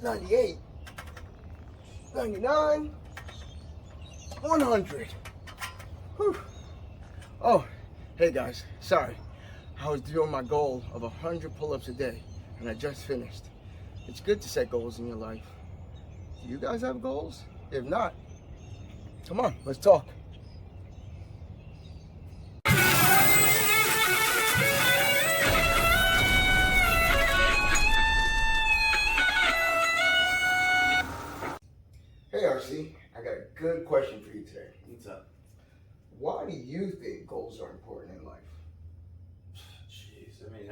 98, 99, 100. Whew. Oh, hey guys, sorry. I was doing my goal of 100 pull-ups a day, and I just finished. It's good to set goals in your life. Do you guys have goals? If not, come on, let's talk. Hey RC, I got a good question for you today. What's up? Why do you think goals are important in life? Jeez, I mean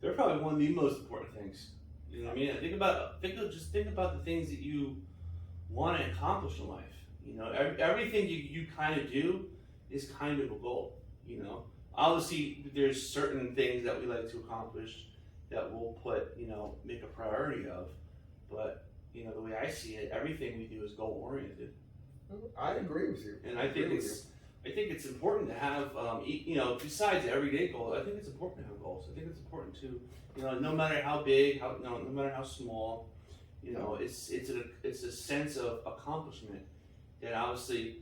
they're probably one of the most important things. You know what I mean? Think about the things that you want to accomplish in life. You know, everything you kind of do is kind of a goal. You know, obviously there's certain things that we like to accomplish that we'll make a priority of, but you know, the way I see it, everything we do is goal oriented. I agree with you. And I think it's important to have, besides everyday goals, I think it's important to have goals. I think it's important to, no matter how big, no matter how small, it's a sense of accomplishment that obviously,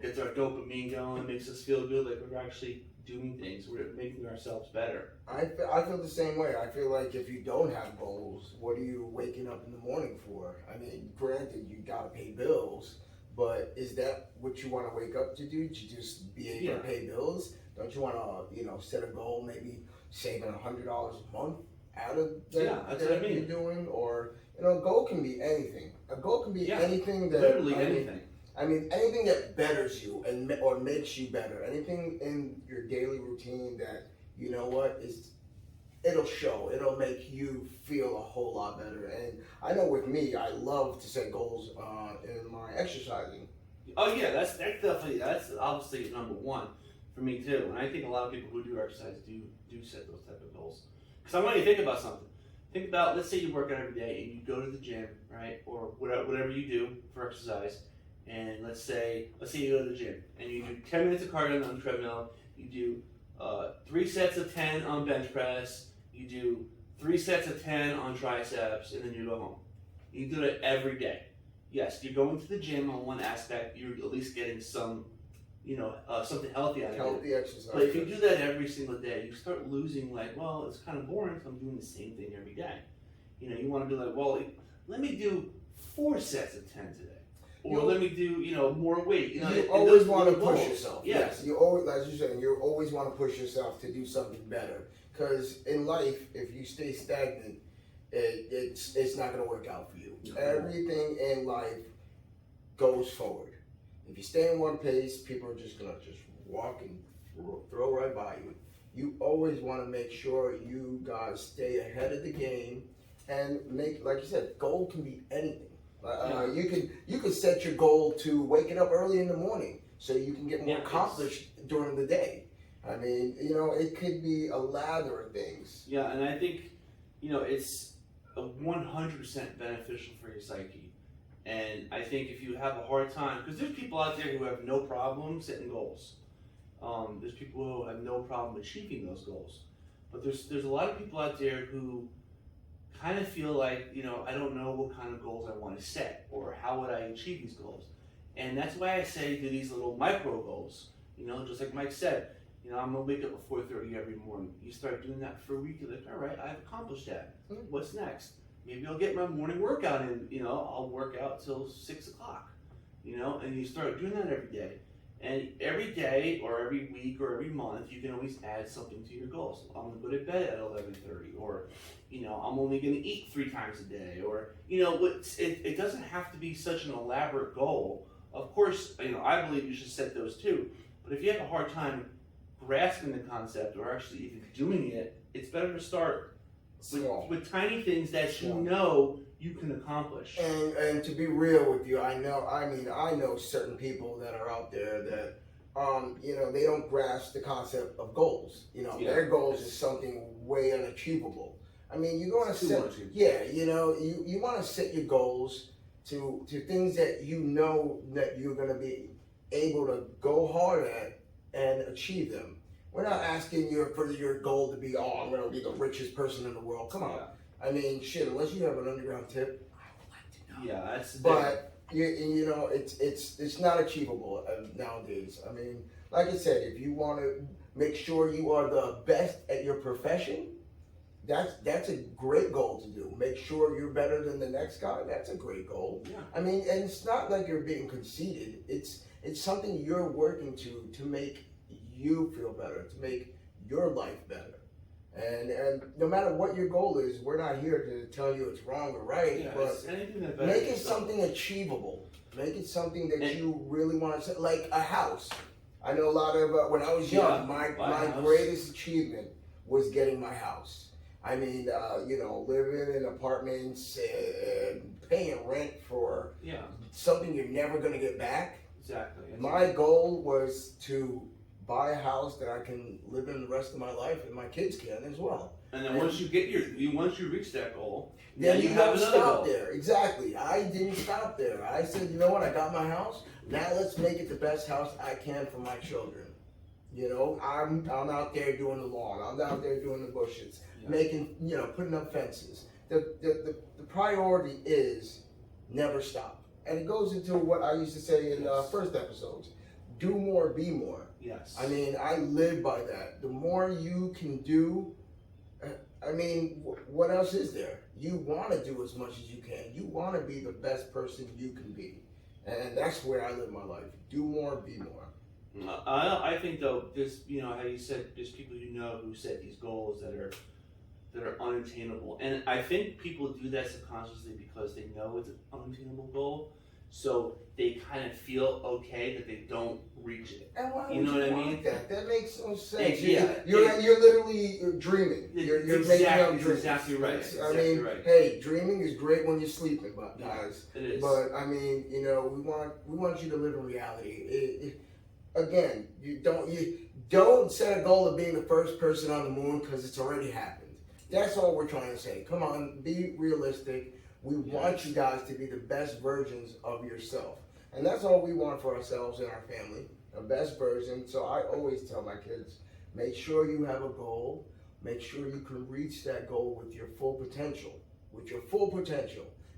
gets our dopamine going, makes us feel good, like we're actually doing things, we're making ourselves better. I feel the same way. I feel like if you don't have goals, what are you waking up in the morning for? I mean, granted, you gotta pay bills, but is that what you want to wake up to do? To just be able to pay bills? Don't you want to, set a goal, maybe saving $100 a month out of that's what I mean. you're doing? Or, a goal can be anything. A goal can be anything that... Literally anything. I mean, anything that betters you or makes you better. Anything in your daily routine that, it'll show. It'll make you feel a whole lot better. And I know with me, I love to set goals in my exercising. Oh yeah, that's obviously number one for me too. And I think a lot of people who do exercise do set those type of goals. Because I want you to think about something. Think about, let's say you work out every day and you go to the gym, right, or whatever you do for exercise. And let's say you go to the gym and you do 10 minutes of cardio on the treadmill. You do 3 sets of 10 on bench press. You do 3 sets of 10 on triceps, and then you go home. You do it every day. Yes, you're going to the gym on one aspect. You're at least getting some, something healthy out of it. Healthy exercise. But if you do that every single day, you start losing it's kind of boring if I'm doing the same thing every day. You want to be let me do 4 sets of 10 today. Or let me do, more weight. You always want to push yourself. Yes. You always, as you said, you always want to push yourself to do something better. Because in life, if you stay stagnant, it's not going to work out for you. No. Everything in life goes forward. If you stay in one pace, people are just going to walk and throw right by you. You always want to make sure you guys stay ahead of the game and make, like you said, goal can be anything. You could set your goal to waking up early in the morning so you can get more accomplished during the day. I mean, it could be a lather of things. Yeah, and I think, it's 100% beneficial for your psyche. And I think if you have a hard time, because there's people out there who have no problem setting goals. There's people who have no problem achieving those goals. But there's a lot of people out there who kind of feel like, I don't know what kind of goals I want to set or how would I achieve these goals. And that's why I say do these little micro goals. Just like Mike said, I'm gonna wake up at 4:30 every morning. You start doing that for a week, you're like, all right, I've accomplished that. What's next? Maybe I'll get my morning workout in, I'll work out till 6 o'clock, and you start doing that every day. And every day or every week or every month, you can always add something to your goals. I'm gonna go to bed at 11:30, or I'm only gonna eat 3 times a day, or it doesn't have to be such an elaborate goal. Of course, I believe you should set those too. But if you have a hard time grasping the concept or actually even doing it, it's better to start with tiny things that you can accomplish. And to be real with you, I know certain people that are out there that they don't grasp the concept of goals. Their goals is something way unachievable. I mean, you want to set you want to set your goals to things that that you're going to be able to go hard at and achieve them. We're not asking for your goal to be, I'm going to be the richest person in the world. Come on. I mean, shit, unless you have an underground tip, I would like to know. Yeah, that's. But you know, it's not achievable nowadays. I mean, like I said, if you want to make sure you are the best at your profession, that's a great goal to do. Make sure you're better than the next guy. That's a great goal. Yeah. I mean, and it's not like you're being conceited. It's something you're working to make you feel better, to make your life better. And no matter what your goal is, we're not here to tell you it's wrong or right, Yeah, but it's anything that make it something achievable. Make it something that you really want to, like a house. I know a lot of, when I was young, my greatest achievement was getting my house. I mean, you know, living in apartments and paying rent for something you're never going to get back. Exactly. My goal was to buy a house that I can live in the rest of my life, and my kids can as well. And then once you reach that goal, then you have don't another stop goal. there. Exactly. I didn't stop there. I said, you know what? I got my house. Now let's make it the best house I can for my children. You know, I'm out there doing the lawn. I'm out there doing the bushes, making, you know, putting up fences. The priority is never stop. And it goes into what I used to say in first episodes. Do more, be more. Yes. I mean, I live by that. The more you can do, I mean, what else is there? You want to do as much as you can. You want to be the best person you can be. And that's where I live my life. Do more, be more. I think though, this, you know, how you said, there's people you know who set these goals that are unattainable. And I think people do that subconsciously because they know it's an unattainable goal. So they kind of feel okay that they don't reach it. And why you know would what you I want mean? That makes no sense. Yeah, You're literally dreaming. You're making up dreams. Exactly right. I mean, hey, dreaming is great when you're sleeping, but guys. It is. But I mean, you know, we want you to live in reality. Again, you don't set a goal of being the first person on the moon because it's already happened. That's all we're trying to say. Come on, be realistic. We want you guys to be the best versions of yourself. And that's all we want for ourselves and our family, the best version. So I always tell my kids, make sure you have a goal. Make sure you can reach that goal with your full potential.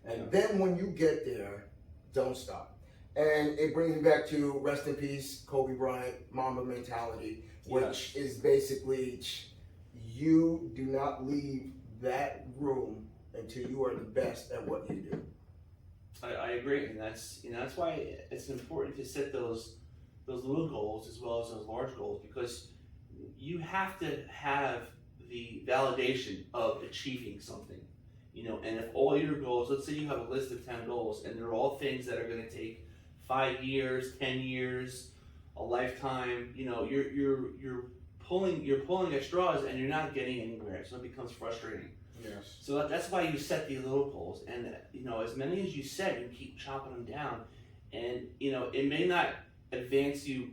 And then when you get there, don't stop. And it brings me back to rest in peace, Kobe Bryant, Mamba mentality, which is basically you do not leave that room until you are the best at what you do. I agree, and that's why it's important to set those little goals as well as those large goals, because you have to have the validation of achieving something, you know. And if all your goals, let's say you have a list of 10 goals, and they're all things that are going to take 5 years, 10 years, a lifetime, you know, you're pulling at straws and you're not getting anywhere, so it becomes frustrating. Yes. So that's why you set these little goals, and you know, as many as you set, you keep chopping them down, and you know, it may not advance you,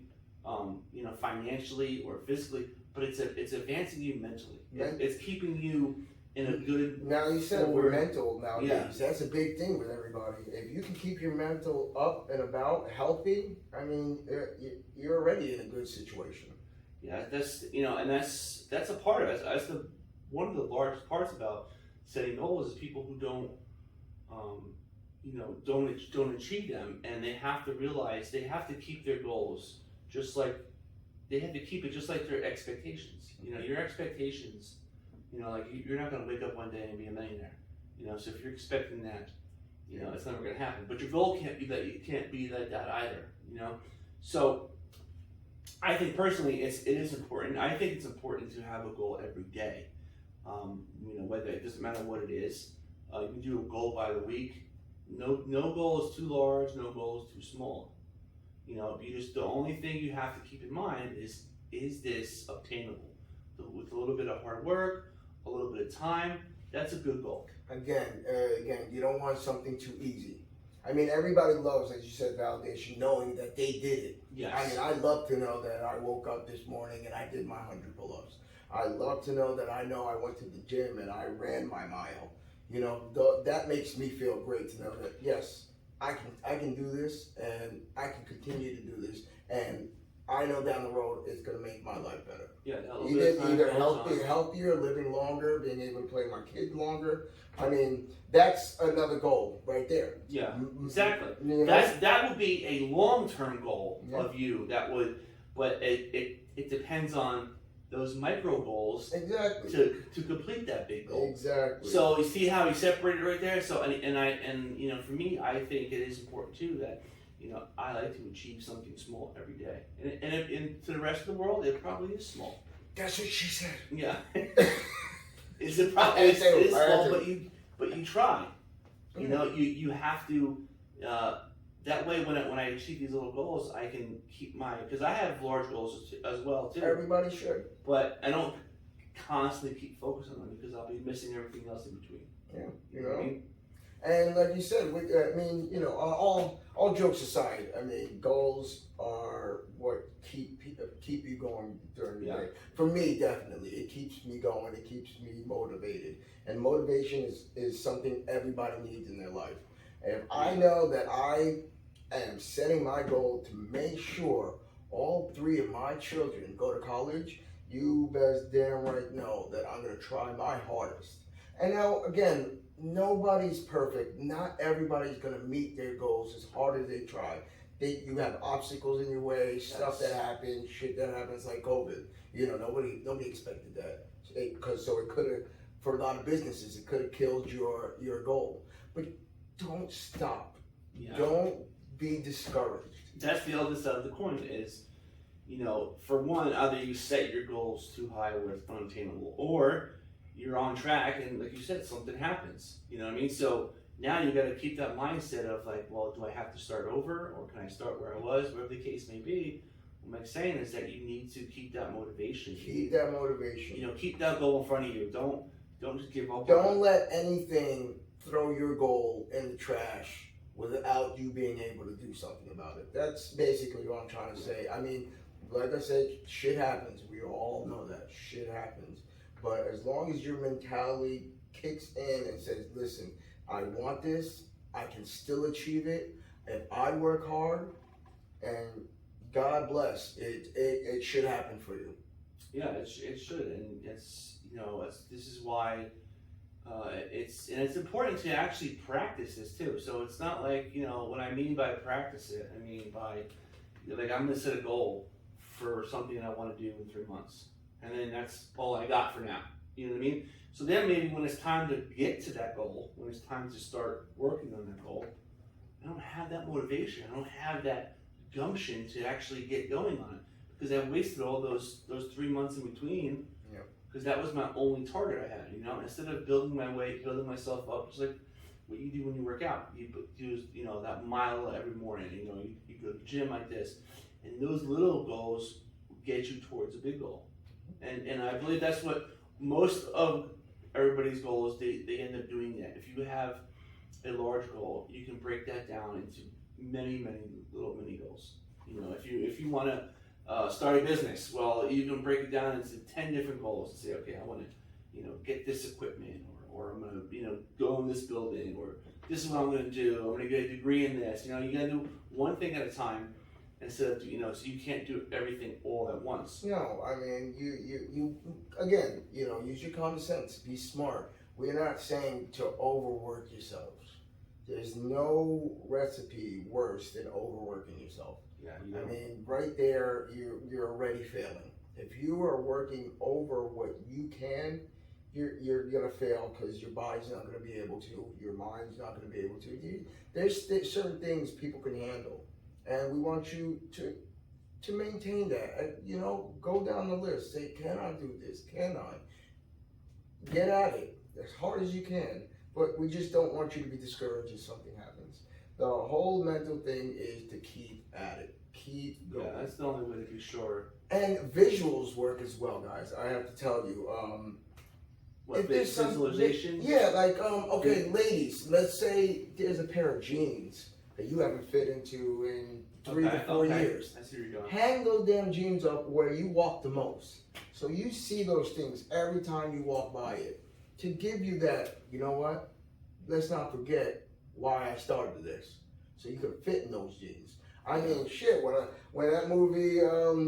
you know, financially or physically, but it's advancing you mentally. It's keeping you in a good. Now you said we're mental nowadays. Yeah. That's a big thing with everybody. If you can keep your mental up and about, healthy, I mean, you're already in a good situation. Yeah, that's, you know, and that's a part of it. That's one of the largest parts about setting goals is people who don't, you know, don't achieve them, and they have to realize they have to keep their goals just like they have to keep it just like their expectations. You know, your expectations, you know, like you're not going to wake up one day and be a millionaire. You know, so if you're expecting that, you know, it's never going to happen. But your goal can't be that. You can't be like that either. You know, so I think personally, it is important. I think it's important to have a goal every day. You know, whether it doesn't matter what it is. You can do a goal by the week. No goal is too large. No goal is too small. You know, the only thing you have to keep in mind is this obtainable? With a little bit of hard work, a little bit of time, that's a good goal. Again, you don't want something too easy. I mean, everybody loves, as you said, validation, knowing that they did it. Yes. I mean, I love to know that I woke up this morning and I did my 100 pull-ups. I love to know that I went to the gym and I ran my mile. You know, that makes me feel great to know that, yes, I can do this, and I can continue to do this, and I know down the road it's gonna make my life better. Yeah, that little bit of time Either goes on. healthier, living longer, being able to play with my kid longer. I mean, that's another goal right there. Yeah, exactly. You know? That would be a long-term goal Yeah. of you. But it depends on those micro goals Exactly. to complete that big goal. Exactly. So you see how he separated right there. So and you know, for me, I think it is important too that, you know, I like to achieve something small every day, and to the rest of the world, it probably is small. That's what she said. Yeah. It's a problem. It is small, but you try. You know, you have to. That way, when I achieve these little goals, I can keep because I have large goals as well too. Everybody should. But I don't constantly keep focusing on them because I'll be missing everything else in between. Yeah, You know what I mean? And like you said, I mean, you know, all jokes aside, I mean, goals are what keep you going during the day. For me, definitely, it keeps me going. It keeps me motivated, and motivation is something everybody needs in their life. And if I know that I am setting my goal to make sure all 3 of my children go to college, you best damn right know that I'm gonna try my hardest. And now, again, nobody's perfect. Not everybody's gonna meet their goals as hard as they try. You have obstacles in your way, stuff that happens, shit that happens like COVID. You know, nobody expected that. It could have, for a lot of businesses, it could have killed your goal. But don't stop. Yeah. Don't be discouraged. That's the other side of the coin is, you know, for one, either you set your goals too high where it's unattainable, or you're on track and, like you said, something happens. You know what I mean? So now you got to keep that mindset of like, well, do I have to start over, or can I start where I was, whatever the case may be. What I'm saying is that you need to keep that motivation. Keep that motivation. You know, keep that goal in front of you. Don't just give up. Don't let anything throw your goal in the trash without you being able to do something about it. That's basically what I'm trying to say. I mean, like I said, shit happens. We all know that. Shit happens. But as long as your mentality kicks in and says, listen, I want this, I can still achieve it. If I work hard, and God bless, it should happen for you. Yeah, it should. And it's, you know, this is why it's important to actually practice this too. So it's not like, you know, what I mean by practice it, I mean by, like, I'm gonna set a goal for something that I want to do in 3 months, and then that's all I got for now. You know what I mean? So then maybe when it's time to get to that goal, when it's time to start working on that goal, I don't have that motivation. I don't have that gumption to actually get going on it because I wasted all those 3 months in between. Because that was my only target I had, you know. Instead of building my weight, building myself up, just like what you do when you work out. You do, you know, that mile every morning. You know, you go to the gym like this, and those little goals get you towards a big goal. And I believe that's what most of everybody's goals. They end up doing that. If you have a large goal, you can break that down into many little mini goals. You know, if you want to start a business, well, you can break it down into 10 different goals and say, okay, I want to, you know, get this equipment, or I'm going to, you know, go in this building, or this is what I'm going to do. I'm going to get a degree in this. You know, you got to do one thing at a time instead of, you know, so you can't do everything all at once. No, I mean, you again, you know, use your common sense, be smart. We're not saying to overwork yourselves. There's no recipe worse than overworking yourself. Yeah, I mean, right there, you're already failing. If you are working over what you can, you're gonna fail because your body's not gonna be able to, your mind's not gonna be able to. There's certain things people can handle, and we want you to maintain that. And, you know, go down the list. Say, can I do this? Can I? Get at it as hard as you can. But we just don't want you to be discouraged if something happens. The whole mental thing is to keep at it. Keep going. Yeah, that's the only way to be sure. And visuals work as well, guys. I have to tell you. What, visualization? Yeah, like, okay, ladies, let's say there's a pair of jeans that you haven't fit into in 3 to 4 years. I see where you're going. Hang those damn jeans up where you walk the most. So you see those things every time you walk by it. To give you that, you know what? Let's not forget why I started this. So you can fit in those jeans. I mean, shit, when that movie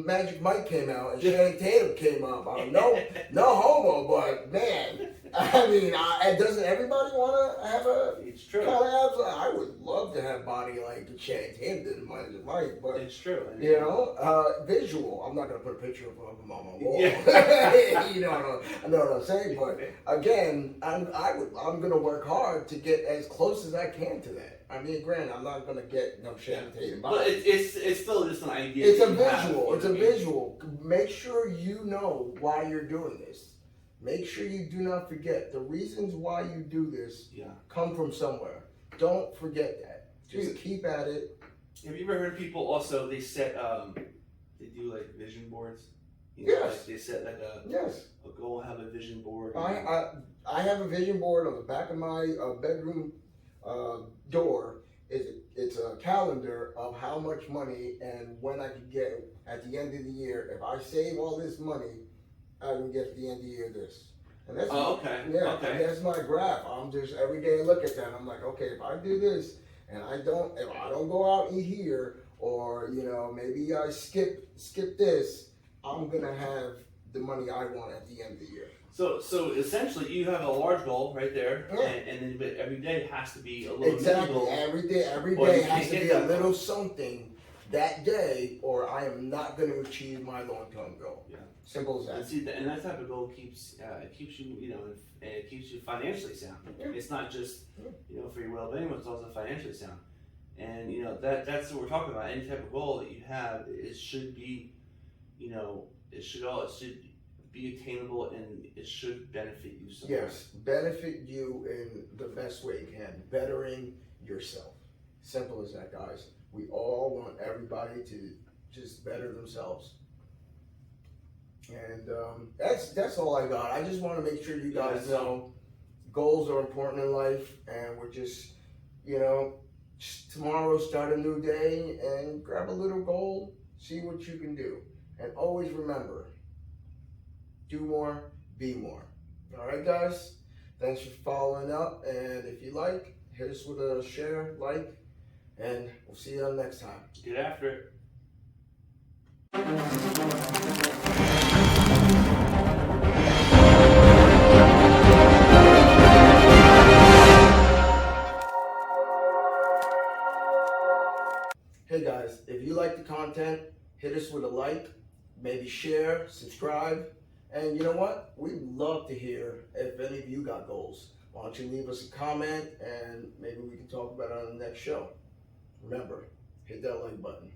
Magic Mike came out and Channing Tatum came up, no homo, but man, I mean, doesn't everybody want to have a It's true. kind of abs? I would love to have a body like Channing Tatum did in Magic Mike, but It's true. you know, visual. I'm not gonna put a picture of him on my wall. Yeah. You know what I'm saying? But again, I'm gonna work hard to get as close as I can to that. I mean, granted, I'm not gonna get no Channing Tatum body. But it's still just an idea. It's a that you have, visual. you It's know a what I mean? visual. Make sure you know why you're doing this. Make sure you do not forget the reasons why you do this. Yeah. Come from somewhere. Don't forget that. Just keep at it. Have you ever heard people also? They set they do like vision boards. You know, Yes. like they set like Yes. a goal, have a vision board. I have a vision board on the back of my bedroom door. It's a calendar of how much money and when I can get at the end of the year. If I save all this money, I can get at the end of the year this. And that's okay. Yeah, Okay. and that's my graph. I'm just every day I look at that. I'm like, okay, if I do this and if I don't go out and eat here, or you know maybe I skip this, I'm gonna have the money I want at the end of the year. So essentially, you have a large goal right there, Yeah. and then but every day has to be a little mini Exactly. goal. Every Or day you has can't to get be a that little goal. something that day, or I am not going to achieve my long-term goal. Yeah. Simple as And that. see, and that type of goal keeps you, you know, and it keeps you financially sound. Yeah. It's not just, you know, for your well-being, but it's also financially sound. And you know that's what we're talking about. Any type of goal that you have, it should be, you know, it should be attainable, and it should benefit you somewhere. Yes, benefit you in the best way you can, bettering yourself. Simple as that, guys. We all want everybody to just better themselves. And that's all I got. I just want to make sure you guys know goals are important in life, and we're just, you know, tomorrow start a new day and grab a little goal, see what you can do. And always remember, do more, be more. All right, guys? Thanks for following up. And if you like, hit us with a share, like, and we'll see you on next time. Get after it. Hey guys, if you like the content, hit us with a like, maybe share, subscribe, and you know what? We'd love to hear if any of you got goals. Why don't you leave us a comment and maybe we can talk about it on the next show. Remember, hit that like button.